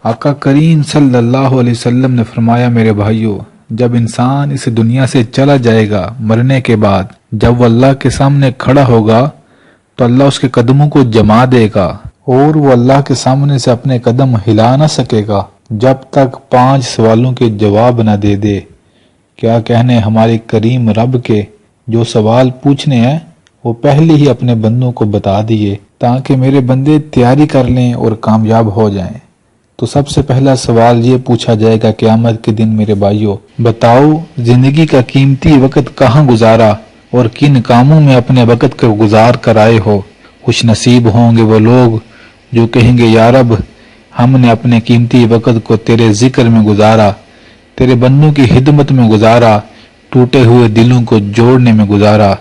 آقا کریم صلی اللہ علیہ وسلم نے فرمایا میرے بھائیوں، جب انسان اس دنیا سے چلا جائے گا مرنے کے بعد، جب وہ اللہ کے سامنے کھڑا ہوگا تو اللہ اس کے قدموں کو جما دے گا اور وہ اللہ کے سامنے سے اپنے قدم ہلا نہ سکے گا جب تک 5 سوالوں کے جواب نہ دے دے۔ کیا کہنے ہمارے کریم رب کے، جو سوال پوچھنے ہیں وہ پہلے ہی اپنے بندوں کو بتا دیے تاکہ میرے بندے تیاری کر لیں اور کامیاب ہو جائیں۔ تو سب سے پہلا سوال یہ پوچھا جائے گا قیامت کے دن میرے بھائیوں، بتاؤ زندگی کا قیمتی وقت کہاں گزارا اور کن کاموں میں اپنے وقت کو گزار کر آئے ہو۔ خوش نصیب ہوں گے وہ لوگ جو کہیں گے یا رب، ہم نے اپنے قیمتی وقت کو تیرے ذکر میں گزارا، تیرے بندوں کی خدمت میں گزارا، ٹوٹے ہوئے دلوں کو جوڑنے میں گزارا۔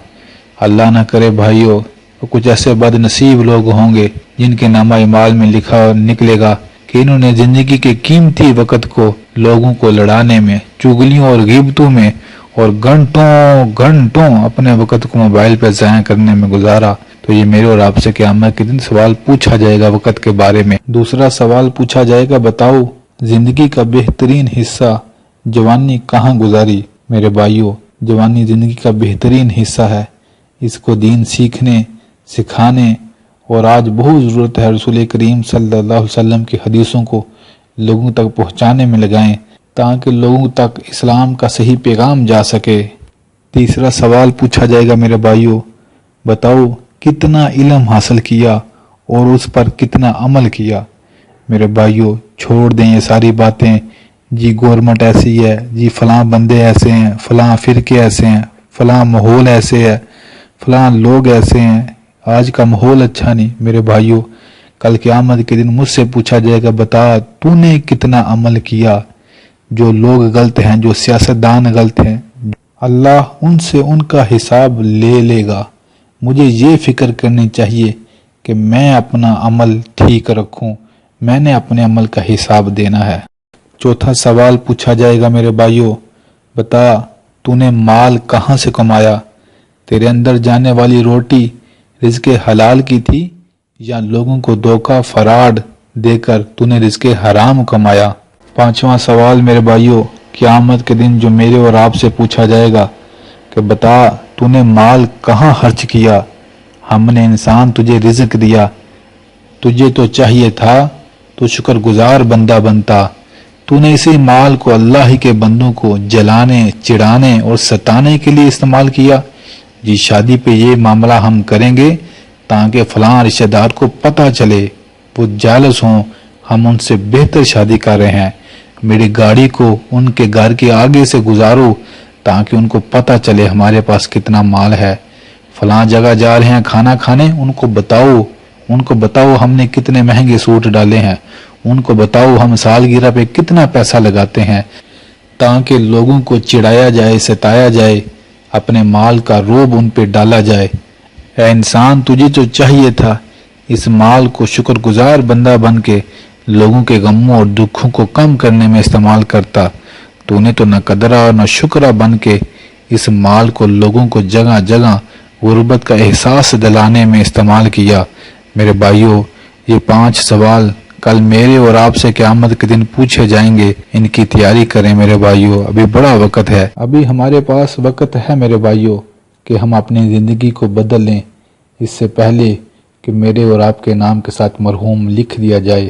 اللہ نہ کرے بھائیوں، کچھ ایسے بد نصیب لوگ ہوں گے جن کے نامہ اعمال میں لکھا نکلے گا کہ انہوں نے زندگی کے قیمتی وقت کو لوگوں کو لڑانے میں، چغلیوں اور غیبتوں میں اور گھنٹوں اپنے وقت کو موبائل پہ ضائع کرنے میں گزارا۔ تو یہ میرے اور آپ سے قیامت کے دن سوال پوچھا جائے گا وقت کے بارے میں۔ دوسرا سوال پوچھا جائے گا، بتاؤ زندگی کا بہترین حصہ جوانی کہاں گزاری؟ میرے بھائیوں، جوانی زندگی کا بہترین حصہ ہے، اس کو دین سیکھنے، سکھانے اور آج بہت ضرورت ہے رسول کریم صلی اللہ علیہ وسلم کی حدیثوں کو لوگوں تک پہنچانے میں لگائیں تاکہ لوگوں تک اسلام کا صحیح پیغام جا سکے۔ تیسرا سوال پوچھا جائے گا میرے بھائیوں، بتاؤ کتنا علم حاصل کیا اور اس پر کتنا عمل کیا؟ میرے بھائیوں، چھوڑ دیں یہ ساری باتیں، جی گورنمنٹ ایسی ہے، جی فلاں بندے ایسے ہیں، فلاں فرقے ایسے ہیں، فلاں ماحول ایسے ہے، فلاں لوگ ایسے ہیں، آج کا ماحول اچھا نہیں۔ میرے بھائیوں، کل قیامت کے دن مجھ سے پوچھا جائے گا، بتا تو نے کتنا عمل کیا؟ جو لوگ غلط ہیں، جو سیاستدان غلط ہیں، اللہ ان سے ان کا حساب لے لے گا۔ مجھے یہ فکر کرنی چاہیے کہ میں اپنا عمل ٹھیک رکھوں، میں نے اپنے عمل کا حساب دینا ہے۔ چوتھا سوال پوچھا جائے گا میرے بھائیوں، بتا تو نے مال کہاں سے کمایا؟ تیرے اندر جانے والی روٹی رزق حلال کی تھی یا لوگوں کو دھوکہ فراڈ دے کر تو نے رزق حرام کمایا؟ پانچواں سوال میرے بھائیوں، قیامت کے دن جو میرے اور آپ سے پوچھا جائے گا کہ بتا تو نے مال کہاں خرچ کیا؟ ہم نے انسان تجھے رزق دیا، تجھے تو چاہیے تھا تو شکر گزار بندہ بنتا، تو نے اسی مال کو اللہ ہی کے بندوں کو جلانے، چڑھانے اور ستانے کے لیے استعمال کیا۔ جی شادی پہ یہ معاملہ ہم کریں گے تاکہ فلاں رشتہ دار کو پتہ چلے، وہ جالس ہوں، ہم ان سے بہتر شادی کر رہے ہیں۔ میری گاڑی کو ان کے گھر کے آگے سے گزارو تاکہ ان کو پتہ چلے ہمارے پاس کتنا مال ہے۔ فلاں جگہ جا رہے ہیں کھانا کھانے، ان کو بتاؤ ہم نے کتنے مہنگے سوٹ ڈالے ہیں، ان کو بتاؤ ہم سالگرہ پہ کتنا پیسہ لگاتے ہیں، تاکہ لوگوں کو چڑھایا جائے، ستایا جائے، اپنے مال کا روب ان پہ ڈالا جائے۔ اے انسان، تجھے تو چاہیے تھا اس مال کو شکر گزار بندہ بن کے لوگوں کے غموں اور دکھوں کو کم کرنے میں استعمال کرتا، تو نے تو نہ قدرہ نہ شکرہ بن کے اس مال کو لوگوں کو جگہ جگہ غربت کا احساس دلانے میں استعمال کیا۔ میرے بھائیوں، یہ 5 سوال کل میرے اور آپ سے قیامت کے دن پوچھے جائیں گے، ان کی تیاری کریں میرے بھائیوں، ابھی بڑا وقت ہے، ابھی ہمارے پاس وقت ہے میرے بھائیوں کہ ہم اپنی زندگی کو بدل لیں اس سے پہلے کہ میرے اور آپ کے نام کے ساتھ مرحوم لکھ دیا جائے۔